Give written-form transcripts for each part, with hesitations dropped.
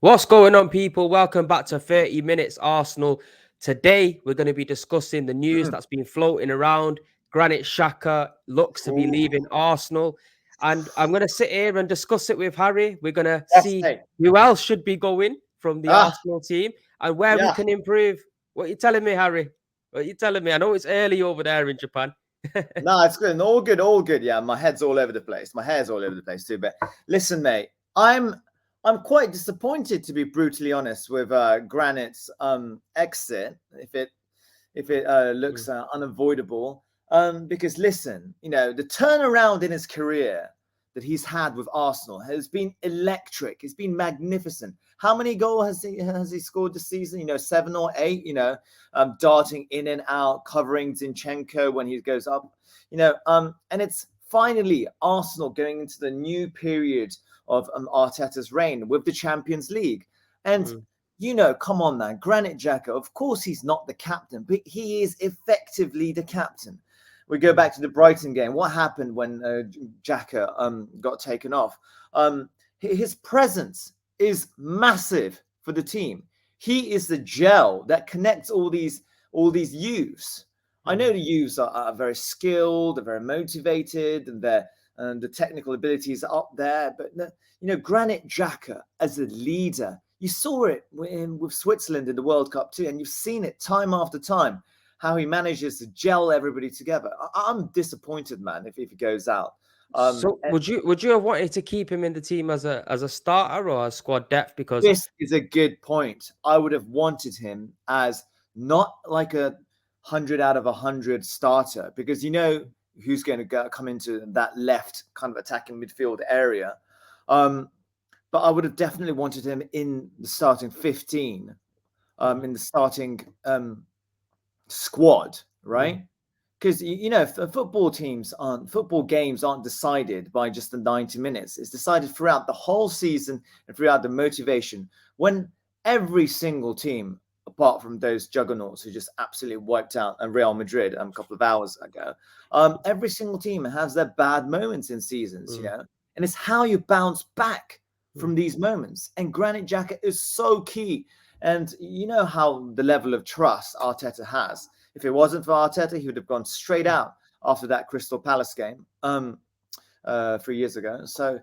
What's going on, people? Welcome back to 30 Minutes Arsenal. Today, we're going to be discussing the news Mm. that's been floating around. Granit Xhaka looks to be Ooh, leaving Arsenal. And I'm going to sit here and discuss it with Harry. We're going to yes, see mate. who else should be going from the Ah, Arsenal team and where we yeah. can improve. What are you telling me, Harry? What are you telling me? I know it's early over there in Japan. No, it's good. All good, all good. Yeah, my head's all over the place. My hair's all over the place too. But listen, mate, I'm quite disappointed, to be brutally honest, with Granite's exit. If it Mm, looks unavoidable, because listen, the turnaround in his career that he's had with Arsenal has been electric. It's been magnificent. How many goals has he scored this season? 7 or 8. Darting in and out, covering Zinchenko when he goes up. And it's finally Arsenal going into the new period of Arteta's reign with the Champions League. And mm, come on, man. Granit Xhaka, of course, he's not the captain, but he is effectively the captain. We go mm, back to the Brighton game. What happened when Xhaka got taken off? His presence is massive for the team. He is the gel that connects all these youths. I know mm. the youths are very skilled, they're very motivated, and the technical abilities are up there. But Granit Xhaka as a leader, you saw it with Switzerland in the World Cup too, and you've seen it time after time how he manages to gel everybody together. I'm disappointed, man, if he goes out. So would you have wanted to keep him in the team as a starter or as squad depth? Because This is a good point. I would have wanted him as not like a 100 out of 100 starter, because who's going to come into that left kind of attacking midfield area. Um, but I would have definitely wanted him in the starting 15, mm, in the starting squad, mm, right? Because football games aren't decided by just the 90 minutes. It's decided throughout the whole season and throughout the motivation. When every single team, apart from those juggernauts who just absolutely wiped out Real Madrid a couple of hours ago, every single team has their bad moments in seasons, mm, and it's how you bounce back mm. from these moments. And Granit Xhaka is so key. And you know how the level of trust Arteta has. If it wasn't for Arteta, he would have gone straight out after that Crystal Palace game 3 years ago. So,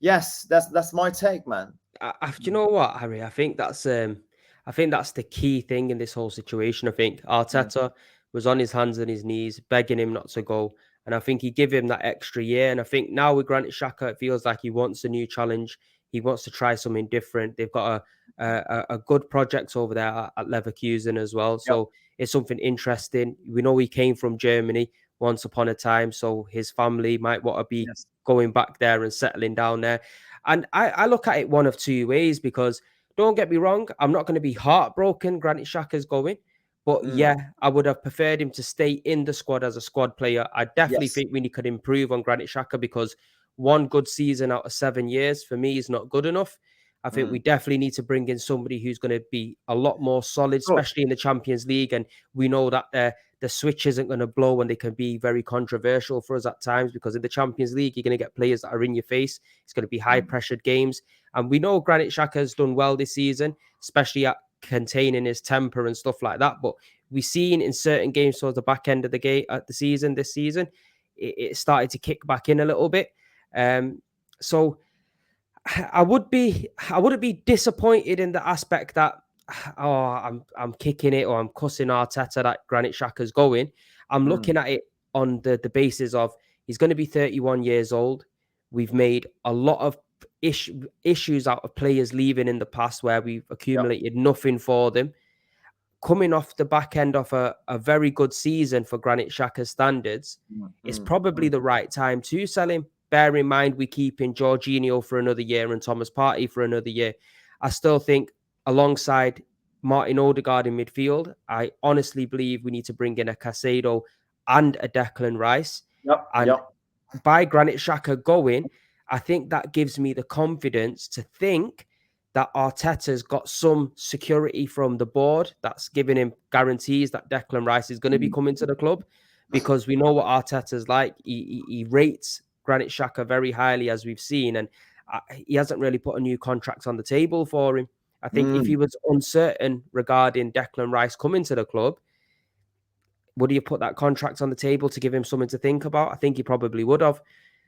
yes, that's my take, man. Do you know what, Harry? I think that's the key thing in this whole situation. I think Mm. Arteta was on his hands and his knees, begging him not to go, and I think he gave him that extra year. And I think now with Granit Xhaka, it feels like he wants a new challenge. He wants to try something different. They've got a good project over there at Leverkusen as well, Yep. so it's something interesting. We know he came from Germany once upon a time, so his family might want to be Yes. going back there and settling down there. And I look at it one of two ways because don't get me wrong, I'm not going to be heartbroken Granit Xhaka's going. But Mm. yeah, I would have preferred him to stay in the squad as a squad player. I definitely Yes. think we could improve on Granit Xhaka because one good season out of 7 years for me is not good enough. I think we Mm. definitely need to bring in somebody who's going to be a lot more solid, Of course. especially in the Champions League. And we know that the switch isn't going to blow and they can be very controversial for us at times because in the Champions League, you're going to get players that are in your face. It's going to be high Mm. pressured games. And we know Granit Xhaka has done well this season, especially at containing his temper and stuff like that. But we've seen in certain games towards the back end of the game at the season, this season, it started to kick back in a little bit. So I wouldn't be disappointed in the aspect that I'm kicking it or I'm cussing Arteta that Granit Xhaka's going. I'm Mm. looking at it on the basis of he's going to be 31 years old. We've made a lot of issues out of players leaving in the past where we've Yep. accumulated nothing for them. Coming off the back end of a very good season for Granit Xhaka's standards, Mm. it's Mm. probably Mm. the right time to sell him. Bear in mind, we keep in Jorginho for another year and Thomas Partey for another year. I still think, alongside Martin Odegaard in midfield, I honestly believe we need to bring in a Casado and a Declan Rice. Yep. And Yep. by Granit Xhaka going, I think that gives me the confidence to think that Arteta's got some security from the board that's giving him guarantees that Declan Rice is going to be Mm. coming to the club because we know what Arteta's like. He rates Granit Xhaka very highly, as we've seen, and he hasn't really put a new contract on the table for him. I think if he Mm. was uncertain regarding Declan Rice coming to the club, would he have put that contract on the table to give him something to think about? I think he probably would have.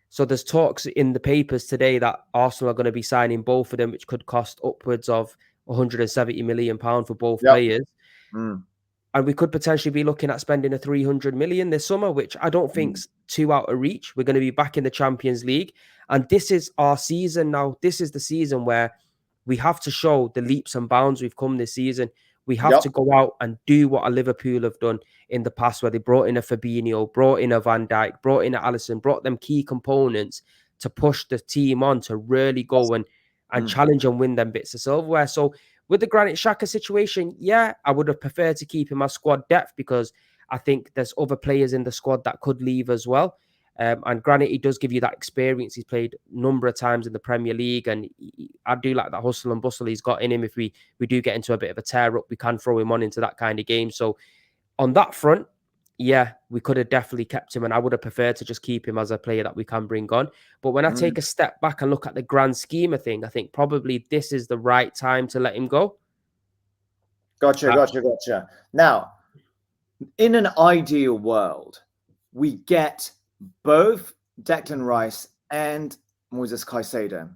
So there's talks in the papers today that Arsenal are going to be signing both of them, which could cost upwards of £170 million for both Yep. players. Mm. And we could potentially be looking at spending a 300 million this summer, which I don't Mm. think's too out of reach. We're going to be back in the Champions League. And this is our season now. This is the season where we have to show the leaps and bounds we've come this season. We have Yep. to go out and do what a Liverpool have done in the past, where they brought in a Fabinho, brought in a Van Dijk, brought in a Alisson, brought them key components to push the team on to really go and Mm. challenge and win them bits of silverware. So with the Granit Xhaka situation, yeah, I would have preferred to keep him as squad depth because I think there's other players in the squad that could leave as well. And granted, he does give you that experience. He's played a number of times in the Premier League, and I do like that hustle and bustle he's got in him. If we do get into a bit of a tear up, we can throw him on into that kind of game. So on that front, yeah, we could have definitely kept him, and I would have preferred to just keep him as a player that we can bring on. But when I Mm. take a step back and look at the grand scheme of thing, I think probably this is the right time to let him go. Gotcha. Now, in an ideal world, we get both Declan Rice and Moises Caicedo.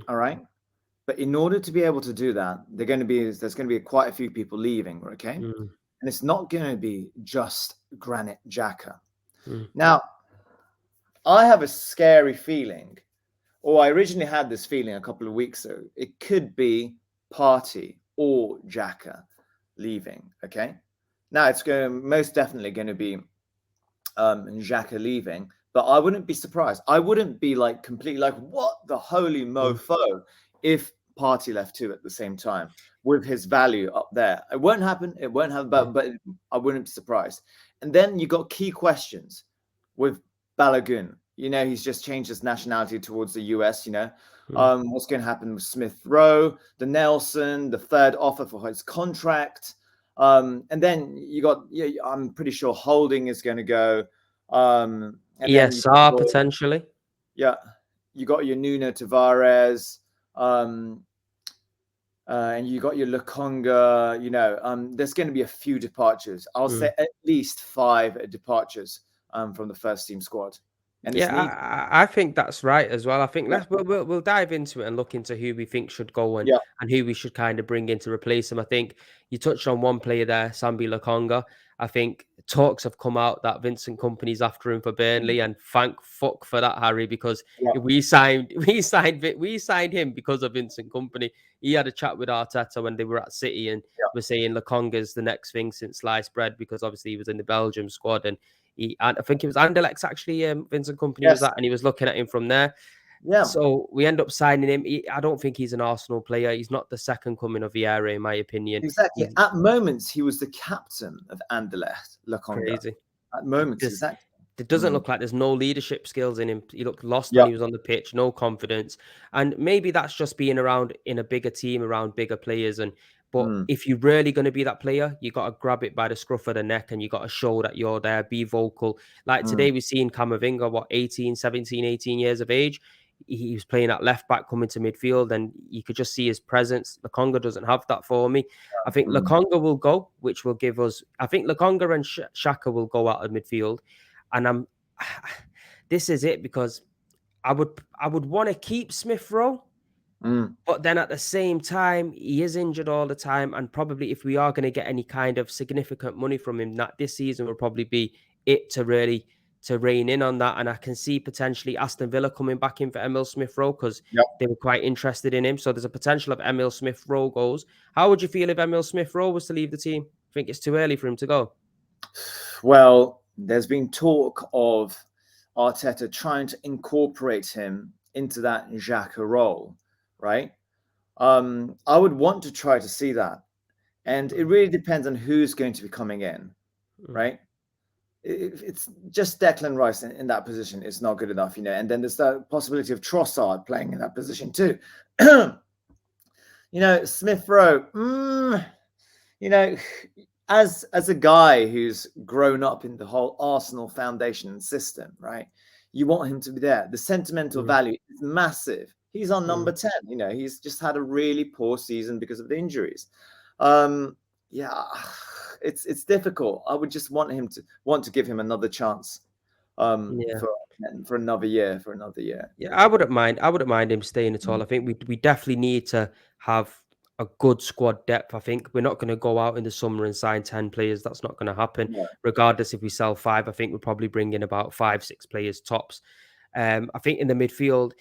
All right. But in order to be able to do that, there's going to be quite a few people leaving. Okay. And it's not going to be just Granit Xhaka. Now, I have a scary feeling, or I originally had this feeling a couple of weeks ago. It could be Partey or Xhaka leaving. Okay. Now it's most definitely going to be Xhaka leaving, but I wouldn't be surprised. I wouldn't be like completely like, what the holy mofo if Partey left too at the same time with his value up there. It won't happen. It won't happen, but I wouldn't be surprised. And then you got key questions with Balogun. You know, he's just changed his nationality towards the US, you know. What's going to happen with Smith Rowe, the Nelson, the third offer for his contract. And then you got, I'm pretty sure Holding is going to go. And yes, then potentially. Yeah, you got your Nuno Tavares, and you got your Lukonga. You know, there's going to be a few departures. I'll say at least 5 departures from the first team squad. And I think that's right as well. I think we'll dive into it and look into who we think should go and who we should kind of bring in to replace him. I think you touched on one player there, Sambi Lokonga. I think talks have come out that Vincent Kompany's after him for Burnley, and thank fuck for that, Harry, because we signed him because of Vincent Kompany. He had a chat with Arteta when they were at City, and we're saying Lokonga's the next thing since sliced bread, because obviously he was in the Belgium squad, and I think it was Anderlecht actually. Vincent Kompany was that, and he was looking at him from there. Yeah. So we end up signing him. I don't think he's an Arsenal player. He's not the second coming of Vieira, in my opinion. Exactly. At moments, he was the captain of Anderlecht, Lokonga. Crazy. At moments, exactly. It doesn't look like there's no leadership skills in him. He looked lost when he was on the pitch, no confidence. And maybe that's just being around in a bigger team, around bigger players. But if you're really going to be that player, you got to grab it by the scruff of the neck, and you got to show that you're there, be vocal. Like today, we've seen Camavinga, 18 years of age. He was playing at left back, coming to midfield, and you could just see his presence. Lokonga doesn't have that for me. I think Lokonga will go, which will give us. I think Lokonga and Xhaka will go out of midfield, and this is it, because I would want to keep Smith Rowe, but then at the same time, he is injured all the time, and probably if we are going to get any kind of significant money from him, that this season will probably be it to really to rein in on that. And I can see potentially Aston Villa coming back in for Emil Smith Rowe, because they were quite interested in him. So there's a potential of Emil Smith Rowe goes. How would you feel if Emil Smith Rowe was to leave the team? I think it's too early for him to go. Well, there's been talk of Arteta trying to incorporate him into that Xhaka role, right? I would want to try to see that. And it really depends on who's going to be coming in, right? It's just Declan Rice in that position. It's not good enough, you know. And then there's the possibility of Trossard playing in that position too. You know, Smith Rowe, you know, as a guy who's grown up in the whole Arsenal foundation system, right? You want him to be there. The sentimental value is massive He's on Mm. number 10. He's just had a really poor season because of the injuries. Um, yeah, it's difficult. I would just want to give him another chance Yeah. for another year, for another year. Yeah, I wouldn't mind. I wouldn't mind him staying at all. I think we definitely need to have a good squad depth. I think we're not going to go out in the summer and sign 10 players. That's not going to happen. Yeah. Regardless if we sell 5, I think we'll probably bring in about 5, 6 players tops. I think in the midfield,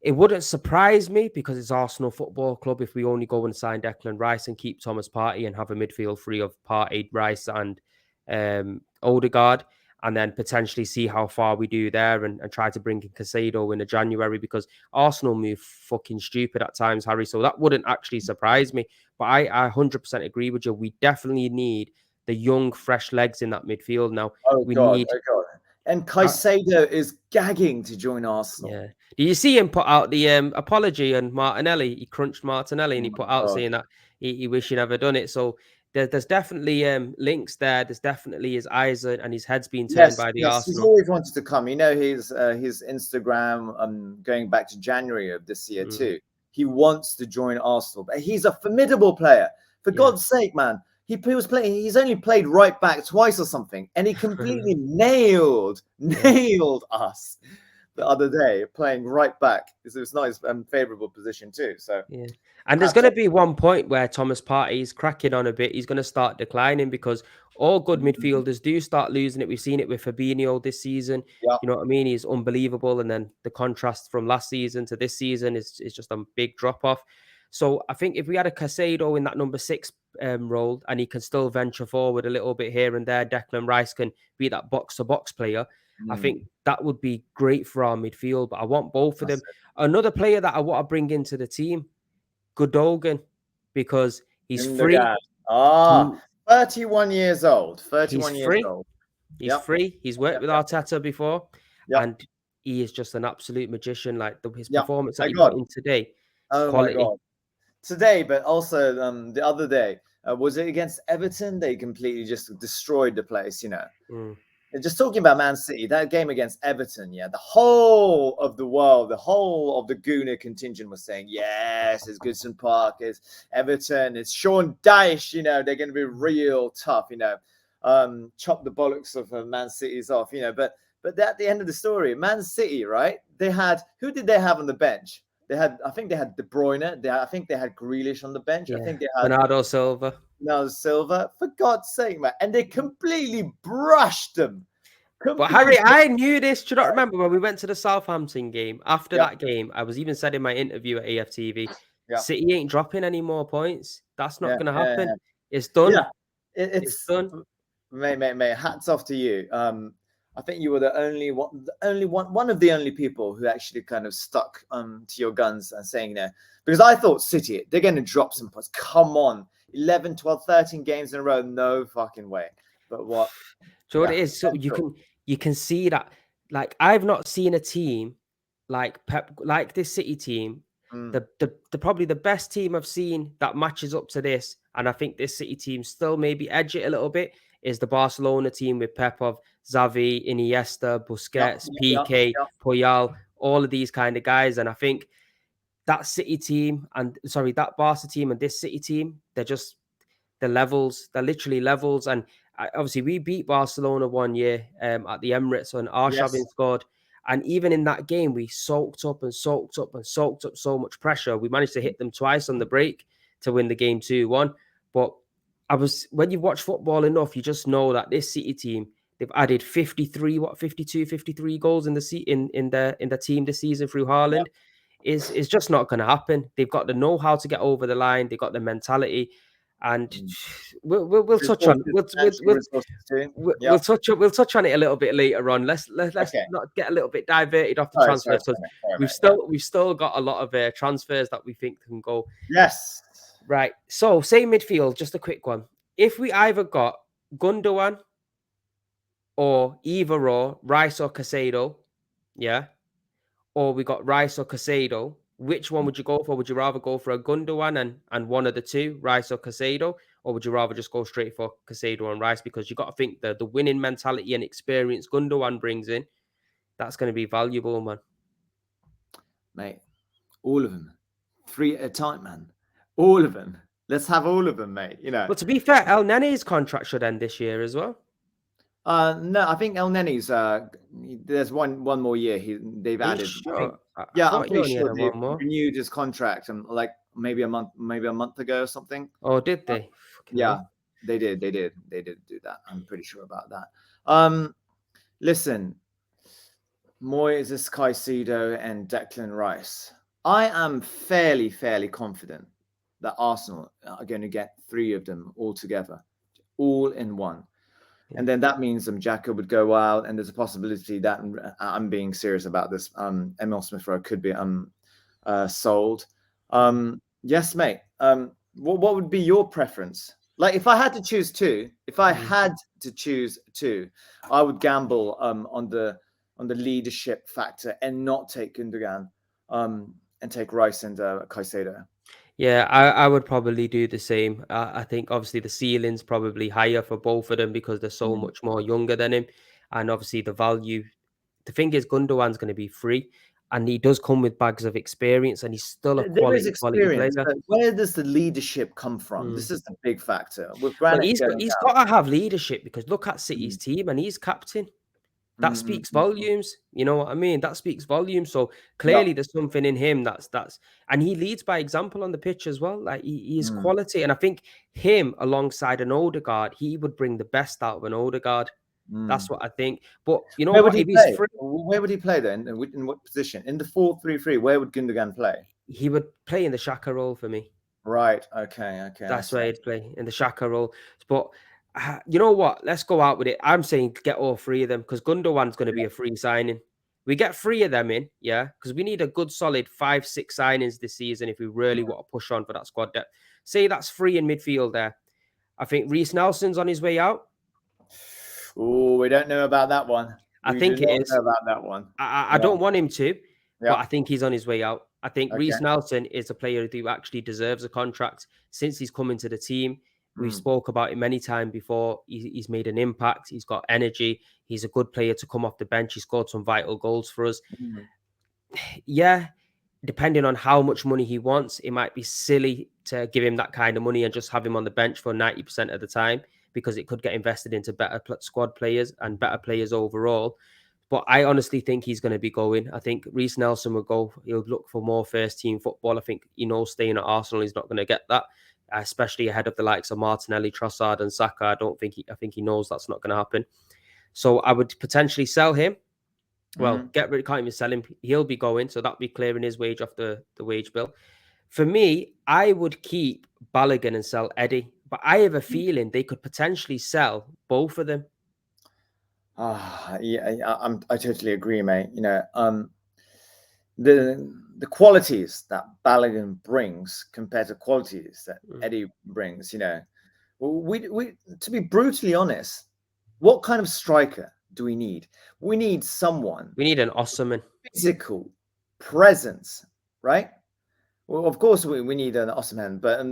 it wouldn't surprise me because it's Arsenal Football Club if we only go and sign Declan Rice and keep Thomas Partey and have a midfield free of Partey, Rice, and Odegaard, and then potentially see how far we do there and try to bring in Casado in January because Arsenal move fucking stupid at times, Harry. So that wouldn't actually surprise me. But I 100% agree with you. We definitely need the young, fresh legs in that midfield now. Oh We God, need. oh God. And Caicedo is gagging to join Arsenal. Yeah. Do you see him put out the apology on Martinelli? He crunched Martinelli Oh and he my put out God. saying that he wish he never done it. So there's definitely links there. There's definitely his eyes and his head's been turned Yes, by the yes, he's Arsenal. always wanted to come. His Instagram going back to January of this year Mm, too. He wants to join Arsenal, but he's a formidable player. For yeah. God's sake, man, he was playing. He's only played right back twice or something, and he completely nailed Yeah. us the other day playing right back. It's not his favorable position too. So Yeah. And there's hats going to off. be one point where Thomas Partey is cracking on a bit. He's going to start declining because all good Mhm. midfielders do start losing it. We've seen it with Fabinho this season. Yeah. You know what I mean? He's unbelievable. And then the contrast from last season to this season is just a big drop off. So I think if we had a Casado in that number 6 role and he can still venture forward a little bit here and there, Declan Rice can be that box to box player. I think Mm, that would be great for our midfield. But I want both of them. that's it. Another player that I want to bring into the team, Godogan, because he's free. Gundogan. Ah, He 31 years old. he's 31 years free. old. He's Yep. free. He's worked Yep. with Yep. Arteta before, Yep. and he is just an absolute magician. Like his Yep. performance that My he God. put in today, it's Oh my quality. God. Today, but also the other day, was it against Everton? They completely just destroyed the place. Mm, And just talking about Man City, that game against Everton, yeah, the whole of the world, the whole of the Gooner contingent was saying, yes, it's Goodson Park, it's Everton, it's Sean Dyche, they're going to be real tough. Chop the bollocks of Man City's off. But at the end of the story, Man City, right? Who did they have on the bench? I think they had De Bruyne. I think they had Grealish on the bench. I yeah, think they had Bernardo Silva. Silva. For God's sake, man! And they completely brushed them. But Completely. Harry, I knew this. Do you not remember when we went to the Southampton game? After Yep. that game, I was even said in my interview at AFTV, Yeah. City ain't dropping any more points. That's not Yeah. going to Yeah. happen. Yeah. It's done. Yeah. It's It's done. mate. Hats off to you. I think you were the only one of the only people who actually kind of stuck to your guns and saying no. Because I thought City, they're going to drop some points. Come on, 11, 12, 13 games in a row. No fucking way. But what? So what Yeah. it is, so Mental. you can see that. Like I've not seen a team like Pep, like this City team. Mm. The probably the best team I've seen that matches up to this, and I think this City team still maybe edge it a little bit. Is the Barcelona team with Pep of Xavi, Iniesta, Yep. Busquets, Yep. Yep. PK, Yep. Puyol, all of these kind of guys, and I think that City team and sorry that Barca team and this City team, they're levels. They're literally levels. And obviously, we beat Barcelona one year at the Emirates on Arshavin Yes. scored. And even in that game, we soaked up and soaked up and soaked up so much pressure. We managed to hit them twice on the break to win the game 2-1. But when you watch football enough, you just know that this City team, they've added 53 goals in the team this season through Yep. Haaland. Is just not going to happen. They've got the know-how to get over the line. They've got the mentality, and Mm. we'll touch on Resources, financial resources too. we'll Yep. touch on it a little bit later on. Let's Okay. not get a little bit diverted off the Sorry, transfers because mate. Sorry, mate. Yeah. we've still got a lot of transfers that we think can go Yes. right. So same midfield, just a quick one. If we either got Gundogan or Rice or Casado, yeah, or we got Rice or Casado, which one would you go for? Would you rather go for a Gundogan and one of the two, Rice or Casado, or would you rather just go straight for Casado and Rice? Because you got to think the winning mentality and experience Gundogan brings in, that's going to be valuable, man. Mate, All of them. Three at a time, man. All of them. Let's have all of them, mate. You know. But to be fair, El Nene's contract should end this year as well. No, I think El Neni's. There's one more year. They've Are you added. I think. sure? I Yeah, I'm thought you pretty only sure had they've one more. renewed his contract, and like maybe a month ago or something. Oh, did Uh, they? Fucking yeah, hell. they did do that. I'm pretty sure about that. Listen, Moises Caicedo and Declan Rice. I am fairly confident that Arsenal are going to get three of them all together, all in one. Yeah. And then that means Xhaka would go out, and there's a possibility that I'm being serious about this. Emil Smith Rowe could be sold. Yes, mate. What would be your preference? Like, if I had to choose two, I would gamble on the leadership factor and not take Gundogan, and take Rice and Caicedo. Yeah, I would probably do the same. I think obviously the ceiling's probably higher for both of them because they're so Mm. much more younger than him. And obviously the value. The thing is, Gundogan's going to be free, and he does come with bags of experience, and he's still a There is quality experience, player. but where does the leadership come from? Mm. This is the big factor with But Granite going he's out. got to have leadership because look at City's Mm, team, and he's captain. That mm, mm, speaks mm, mm. volumes. You know what I mean? That speaks volumes. So Yeah. clearly, there's something in him and he leads by example on the pitch as well. Like he is Mm, quality, and I think him alongside an Odegaard, he would bring the best out of an Odegaard. That's mm. what I think. But you know Where would what? he If he's play? free, Where would he play then? In what position? In the 4-3-3, where would Gundogan play? he would play in the Shaka role for me. Right. Okay. I That's see. where he'd play in the Shaka role. But you know what? Let's go out with it. I'm saying get all three of them because Gundogan's going to be a free signing. We get three of them in, yeah, because we need a good solid 5, 6 signings this season if we really want to push on for that squad depth. Say that's three in midfield there. I think Reece Nelson's on his way out. Oh, we don't know about that one. I We do think it not know is. about that one. I Yeah. don't want him to, but Yeah. I think he's on his way out. I think Okay. Reece Nelson is a player who actually deserves a contract since he's come into the team. We've Mm, spoke about it many times before. He's made an impact. He's got energy. He's a good player to come off the bench. He scored some vital goals for us. mm, Yeah, depending on how much money he wants, it might be silly to give him that kind of money and just have him on the bench for 90% of the time because it could get invested into better squad players and better players overall. But I honestly think he's going to be going. I think Reece Nelson will go. He'll look for more first team football. I think staying at Arsenal, he's not going to get that, especially ahead of the likes of Martinelli, Trossard, and Saka. I think he knows that's not going to happen. So I would potentially sell him. Well, mm. get rid. Can't even sell him. He'll be going, so that'll be clearing his wage off the wage bill. For me, I would keep Balogun and sell Eddie, but I have a feeling they could potentially sell both of them. Yeah, I totally agree, mate. The qualities that Balogun brings compared to qualities that Mm. Eddie brings, we to be brutally honest, what kind of striker do we need? We need someone We need an Osman. physical presence, right? Well, of course we need an Osman, but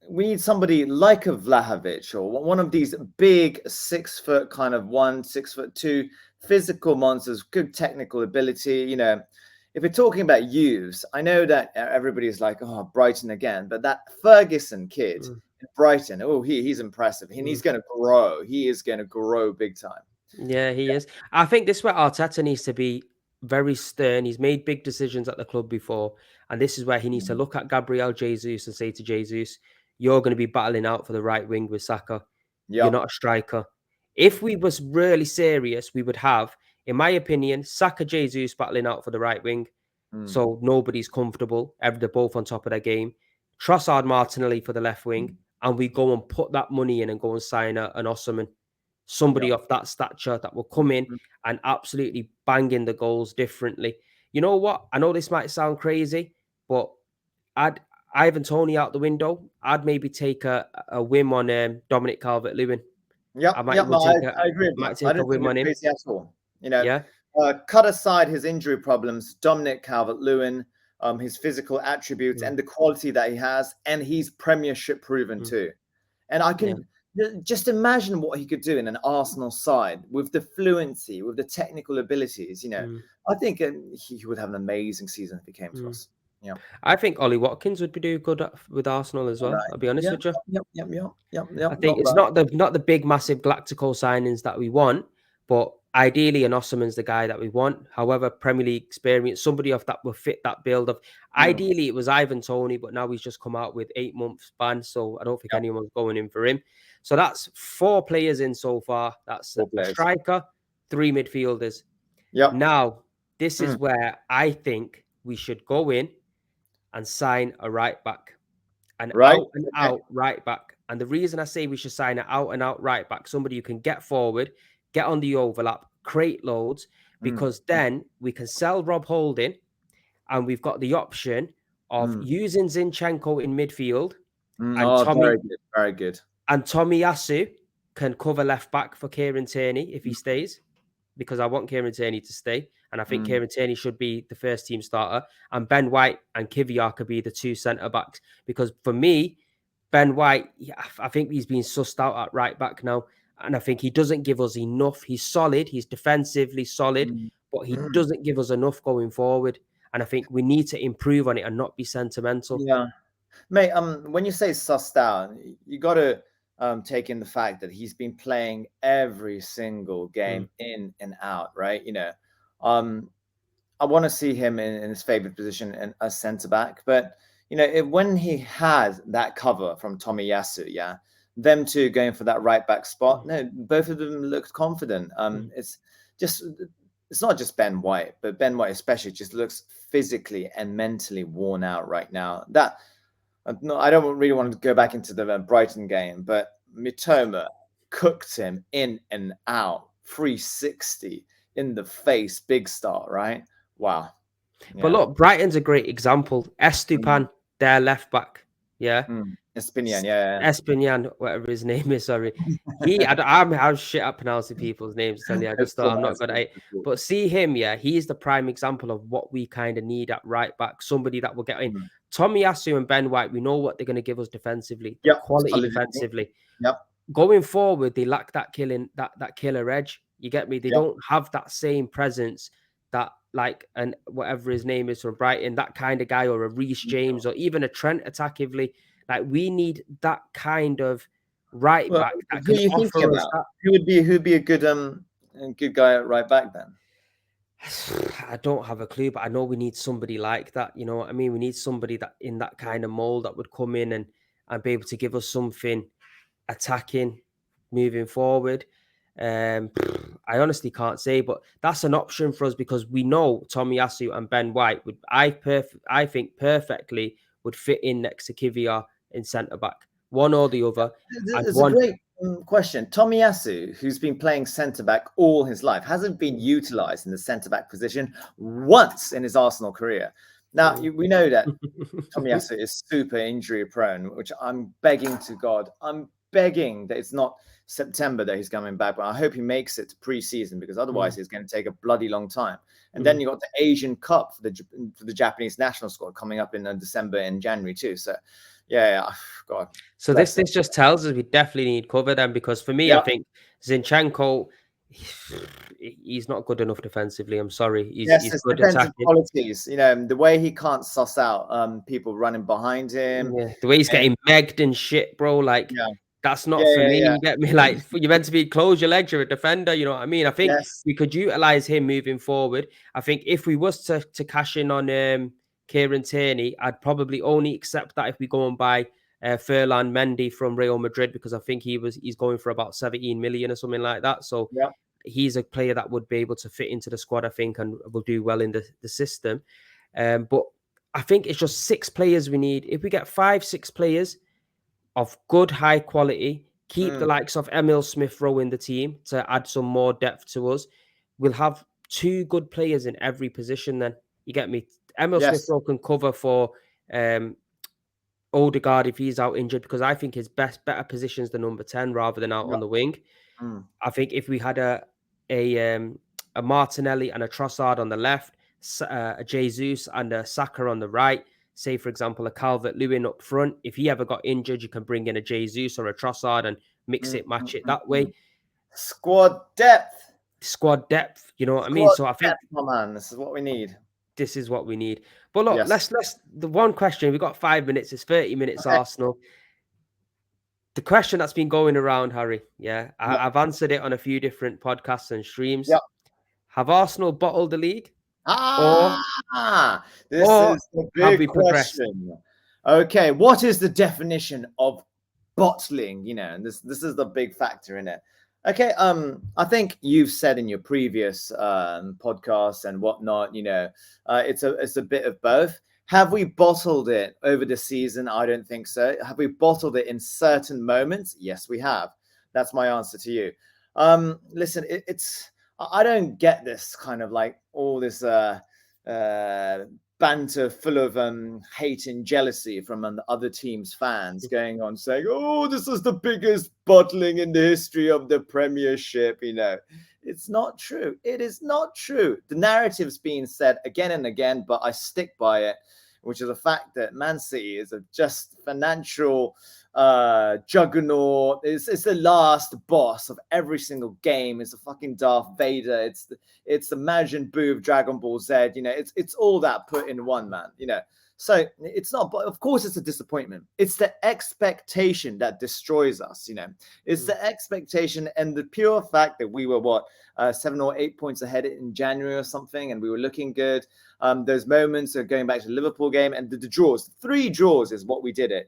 we need somebody like a Vlahovic or one of these big 6 foot kind of 6'2" physical monsters, good technical ability. If we're talking about youths, I know that everybody's like, oh, Brighton again, but that Ferguson kid in Brighton, oh, he's impressive, and he's going to grow. He is going to grow big time. Yeah, he is. I think this is where Arteta needs to be very stern. He's made big decisions at the club before, and this is where he needs to look at Gabriel Jesus and say to Jesus, "You're going to be battling out for the right wing with Saka. You're Yeah. not a striker." If we was really serious, we would have, in my opinion, Saka Jesus battling out for the right wing, so nobody's comfortable. They're both on top of their game. Trossard Martinelli for the left wing, and we go and put that money in and go and sign an Osman. Somebody Yeah. of that stature that will come in and absolutely bang in the goals differently. You know what? I know this might sound crazy, but I'd Ivan Tony out the window. I'd maybe take a whim on Dominic Calvert-Lewin. Yeah, I might yeah, even no, take I agree with that. I a don't think whim you're on him. crazy at all. Yeah. Cut aside his injury problems, Dominic Calvert-Lewin, his physical attributes and the quality that he has, and he's Premiership proven too. And I Yeah. can just imagine what he could do in an Arsenal side with the fluency, with the technical abilities. Mm, I think he would have an amazing season if he came to mm. us. Yeah. I think Ollie Watkins would be doing good with Arsenal as All well. right. I'll be honest Yeah. with you. Yep. Yep. Yep. Yep. I Yep. think Not it's bad. not the big massive Galactical signings that we want, but ideally an Osman's the guy that we want. However, Premier League experience, somebody of that will fit that build of. Mm. Ideally, it was Ivan Toney, but now he's just come out with 8 months ban, so I don't think Yep. anyone's going in for him. So that's 4 players in so far. That's Four a players. striker, 3 midfielders. Yep. Now, this is Mm. where I think we should go in and sign a right back, an Right. out and Okay. out right back. And the reason I say we should sign an out and out right back, somebody who can get forward, get on the overlap, create loads, Mm. because then we can sell Rob Holding and we've got the option of Mm. using Zinchenko in midfield Mm. and Oh, Tommy very good. Very good. and Tomiyasu can cover left back for Kieran Tierney if he Mm. stays, because I want Kieran Tierney to stay. And I think Mm. Kieran Tierney should be the first team starter. And Ben White and Kiviar could be the 2 centre backs. Because for me, Ben White, I think he's been sussed out at right back now. And I think he doesn't give us enough. He's solid. He's defensively solid, Mm. but he Mm. doesn't give us enough going forward. And I think we need to improve on it and not be sentimental. Yeah. Mate, when you say sussed out, you got to take in the fact that he's been playing every single Mm, game in and out, right? Um, I want to see him in his favorite position in a centre back, but when he has that cover from Tomiyasu, yeah, them two going for that right back spot, mm, no, both of them looked confident. mm. Just it's not just Ben White, but Ben White especially just looks physically and mentally worn out right now. No, I don't really want to go back into the Brighton game, but Mitoma cooked him in and out, 360 in the face, big start, right? Wow. But Yeah. look, Brighton's a great example. Mm, Estupan, their left back. Yeah. Espinian, yeah. Espinyan, whatever his name is, sorry. I'm shit at pronouncing people's names, telling you. I just It's thought cool, I'm man. not It's good at cool. it. It's cool. But see him, yeah, he's the prime example of what we kind of need at right back. Somebody that will get in. Mm. Tomiyasu and Ben White, we know what they're going to give us defensively. They're Yep. quality Solidity. defensively. Yep. Going forward, they lack that killer edge. You get me? They Yep. don't have that same presence that like and whatever his name is from Brighton, that kind of guy, or a Reece James, or even a Trent attackively. Like we need that kind of right Well, back that who can are you thinking offer us about? that. Who'd be a good guy at right back then? I don't have a clue, but I know we need somebody like that. You know what I mean? We need somebody that in that kind of mold that would come in and be able to give us something attacking, moving forward. I honestly can't say, but that's an option for us because we know Tomiyasu and Ben White would I think perfectly would fit in next to Kiviar in centre back, one or the other. I'd It's a want. great question. Tomiyasu, who's been playing centre back all his life, hasn't been utilised in the centre back position once in his Arsenal career. Now, we know that Tomiyasu is super injury prone, which I'm begging to God. I'm begging that it's not September that he's coming back, but I hope he makes it to pre-season because otherwise it's going to take a bloody long time. And then you got the Asian Cup for the Japanese national squad coming up in December and January too. So, yeah, God. So this just tells us we definitely need cover then, because for me, I Yeah. think Zinchenko, he's not good enough defensively. I'm sorry, Yes, he's his good defensive attacking. qualities. The way he can't suss out people running behind him. Yeah, the way he's And getting megged and shit, bro. Like yeah, that's not for yeah, me. yeah, You get me? Like you're meant to be close your legs. You're a defender. You know what I mean? I think yes, we could utilize him moving forward. I think if we was to cash in on Kieran Tierney, I'd probably only accept that if we go and buy Ferland Mendy from Real Madrid, because I think he's going for about 17 million or something like that. So yeah. he's a player that would be able to fit into the squad, I think, and will do well in the system. But I think it's just 6 players we need. If we get 5, 6 players of good, high quality, keep the Mm, likes of Emil Smith Rowe in the team to add some more depth to us, we'll have 2 good players in every position then. You get me? Emil Smith yes. Rowe can cover for um, Odegaard if he's out injured, because I think his better position is the number 10 rather than out Yeah. on the wing. Mm, I think if we had a um, a Martinelli and a Trossard on the left, a Jesus and a Saka on the right, say for example a Calvert Lewin up front, if he ever got injured, you can bring in a Jesus or a Trossard and mix Mm, it, match mm, it mm, that mm. way. Squad depth. Squad depth, you know what I mean? Squad So I think depth, my man. This is what we need. this is what we need. But look, Yes. let's the one question, we got 5 minutes, it's 30 minutes Okay. Arsenal. The question that's been going around, Harry, yeah, Yep. I've answered it on a few different podcasts and streams. Yep. Have Arsenal bottled the league, or This is the have big we progressed? question. Okay, what is the definition of bottling? And this is the big factor in it. Okay, I think you've said in your previous podcasts and whatnot, it's a bit of both. Have we bottled it over the season? I don't think so. Have we bottled it in certain moments? Yes, we have. That's my answer to you. Listen, it's I don't get this kind of like all this banter full of hate and jealousy from the other team's fans going on saying, "Oh, this is the biggest bottling in the history of the Premiership." It's not true. It is not true. The narrative's being said again and again, but I stick by it, which is the fact that Man City is a just financial juggernaut. It's the last boss of every single game. It's a fucking Darth Vader. It's the Majin Buu of Dragon Ball Z. It's all that put in one, man. So it's not, but of course it's a disappointment. It's the expectation that destroys us. It's the expectation and the pure fact that we were 7 or 8 points ahead in January or something, and we were looking good. Those moments of going back to the Liverpool game and the draws, 3 draws is what we did it.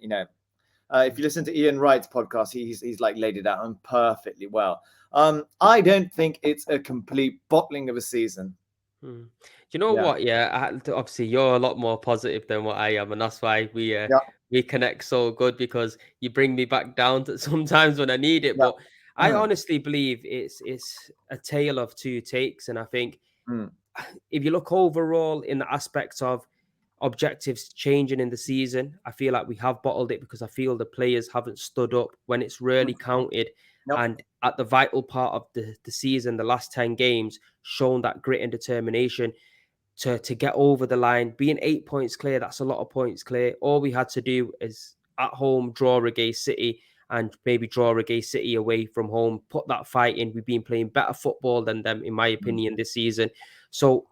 If you listen to Ian Wright's podcast, he's like laid it out perfectly well. I don't think it's a complete bottling of a season. Do you know Yeah. what? Yeah, obviously you're a lot more positive than what I am, and that's why Yeah. we connect so good, because you bring me back down to sometimes when I need it. Yeah. But I honestly believe it's a tale of two takes, and I think Mm. if you look overall in the aspects of objectives changing in the season, I feel like we have bottled it because I feel the players haven't stood up when it's really counted. Nope. And at the vital part of the season, the last 10 games, shown that grit and determination to get over the line. Being 8 points clear, that's a lot of points clear. All we had to do is at home draw against City and maybe draw against City away from home, put that fight in. We've been playing better football than them, in my opinion, this season. So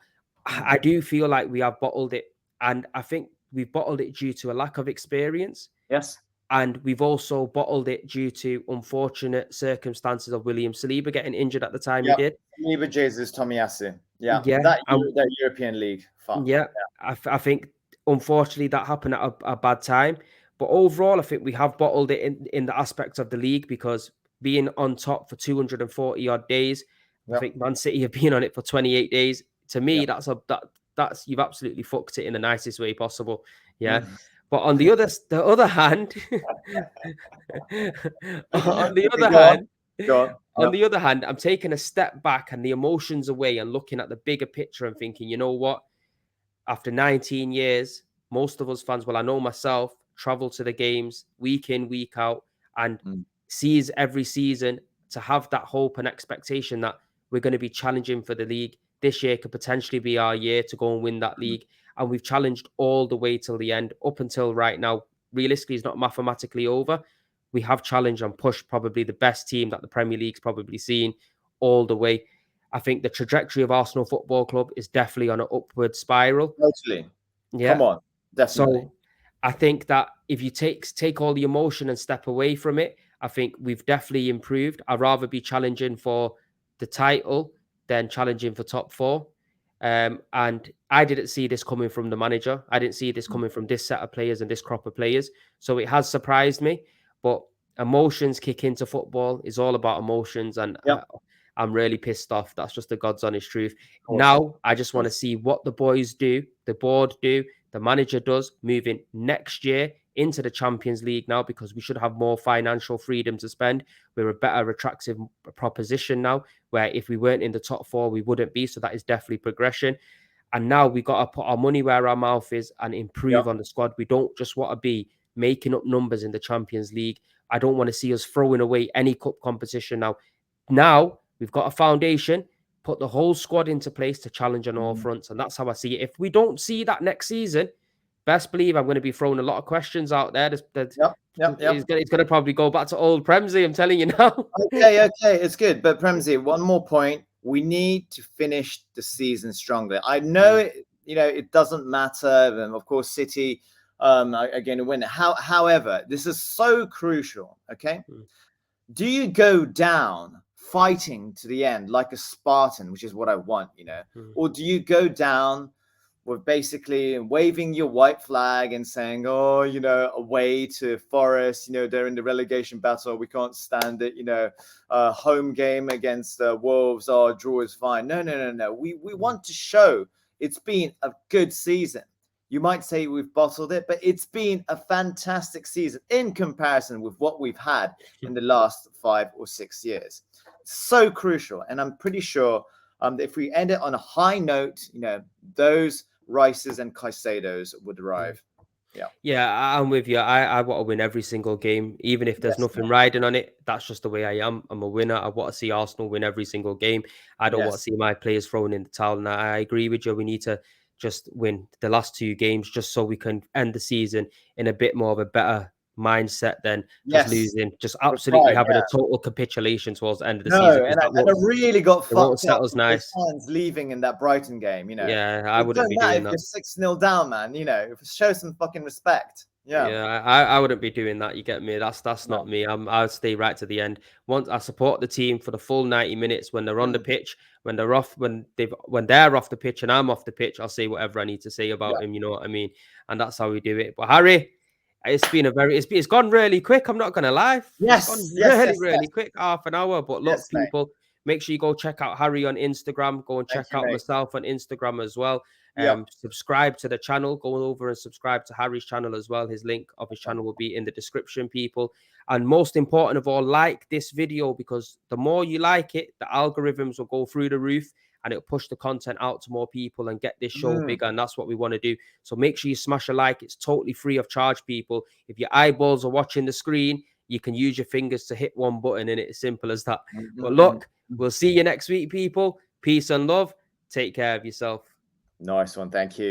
I do feel like we have bottled it. And I think we've bottled it due to a lack of experience. Yes. And we've also bottled it due to unfortunate circumstances of William Saliba getting injured at the time he Yep. did. Saliba, Jesus, Tomiyasu. Yeah. Yeah. That European League. Fuck. Yeah, I think unfortunately that happened at a bad time. But overall, I think we have bottled it in the aspects of the league, because being on top for 240 odd days, I Yep. think Man City have been on it for 28 days. To me, Yep. that's you've absolutely fucked it in the nicest way possible. Yeah. Mm. But on the other hand, on the other Go on. hand, Go on. on Yep. the other hand, I'm taking a step back and the emotions away and looking at the bigger picture and thinking, you know what? After 19 years, most of us fans, well, I know myself, travel to the games week in, week out, and Mm. sees every season, to have that hope and expectation that we're going to be challenging for the league. This year could potentially be our year to go and win that league. And we've challenged all the way till the end, up until right now. Realistically, it's not mathematically over. We have challenged and pushed probably the best team that the Premier League's probably seen all the way. I think the trajectory of Arsenal Football Club is definitely on an upward spiral. Totally. Come Yeah. on. Definitely. So I think that if you take all the emotion and step away from it, I think we've definitely improved. I'd rather be challenging for the title than challenging for top 4. And I didn't see this coming from the manager. I didn't see this coming from this set of players and this crop of players. So it has surprised me. But emotions kick into football. It's all about emotions. And Yep. I'm really pissed off. That's just the God's honest truth. Of course. Now, I just want to see what the boys do, the board do, the manager does, moving next year into the Champions League now, because we should have more financial freedom to spend. We're a better attractive proposition now, where if we weren't in the top 4, we wouldn't be. So that is definitely progression. And now we got to put our money where our mouth is and improve on the squad. We don't just want to be making up numbers in the Champions League. I don't want to see us throwing away any cup competition now. Now we've got a foundation, put the whole squad into place to challenge on all fronts. And that's how I see it. If we don't see that next season, best believe I'm going to be throwing a lot of questions out there. That Yep, yep, it's yep. going to probably go back to old Premzy. I'm telling you now. Okay, okay, it's good. But Premzy, one more point. We need to finish the season stronger. I know Mm, it, it doesn't matter. And of course, City again win. However, this is so crucial. Okay. mm, Do you go down fighting to the end like a Spartan, which is what I want, mm, or do you go down with basically waving your white flag and saying, oh, away to Forest, they're in the relegation battle, we can't stand it, home game against Wolves, oh, draw is fine. No, no, no, no. We mm, want to show it's been a good season. You might say we've bottled it, but it's been a fantastic season in comparison with what we've had in the last 5 or 6 years. So crucial. And I'm pretty sure that if we end it on a high note, those Rices and Caicedos would mm. arrive. Yeah. Yeah, I'm with you. I want to win every single game, even if there's Yes, nothing mate. riding on it. That's just the way I am. I'm a winner. I want to see Arsenal win every single game. I don't want to Yes. see my players thrown in the towel. And I agree with you. We need to just win the last 2 games just so we can end the season in a bit more of a better mindset than just Yes. losing, just With absolutely pride. having a Yeah. total capitulation towards the end of the season No, because and I really got it won't fucked set up us with those nice. fans leaving in that Brighton game, Yeah, I It wouldn't don't be matter doing if that. you're 6-0 down, man, show some fucking respect. Yeah. Yeah, I wouldn't be doing that. You get me? That's No. not me. I'll stay right to the end. Once I support the team for the full 90 minutes when they're on the Mm. pitch, when they're off the pitch and I'm off the pitch, I'll say whatever I need to say Yeah. about him. You know what I mean? And that's how we do it. But Harry, it's gone really quick. I'm not gonna lie. It's gone Yes. Yes. really, Yes. really Yes. quick, half an hour. But look, Yes, mate. people, make sure you go check out Harry on Instagram. Go and Thank check you, out mate. myself on Instagram as well. Yep. Subscribe to the channel. Go over and subscribe to Harry's channel as well. His link of his channel will be in the description, people. And most important of all, like this video because the more you like it, the algorithms will go through the roof and it'll push the content out to more people and get this show Mm. bigger. And that's what we want to do. So make sure you smash a like. It's totally free of charge, people. If your eyeballs are watching the screen, you can use your fingers to hit one button and it's simple as that. But Mhm, look, mhm. we'll see you next week, people. Peace and love. Take care of yourself. Nice one. Thank you.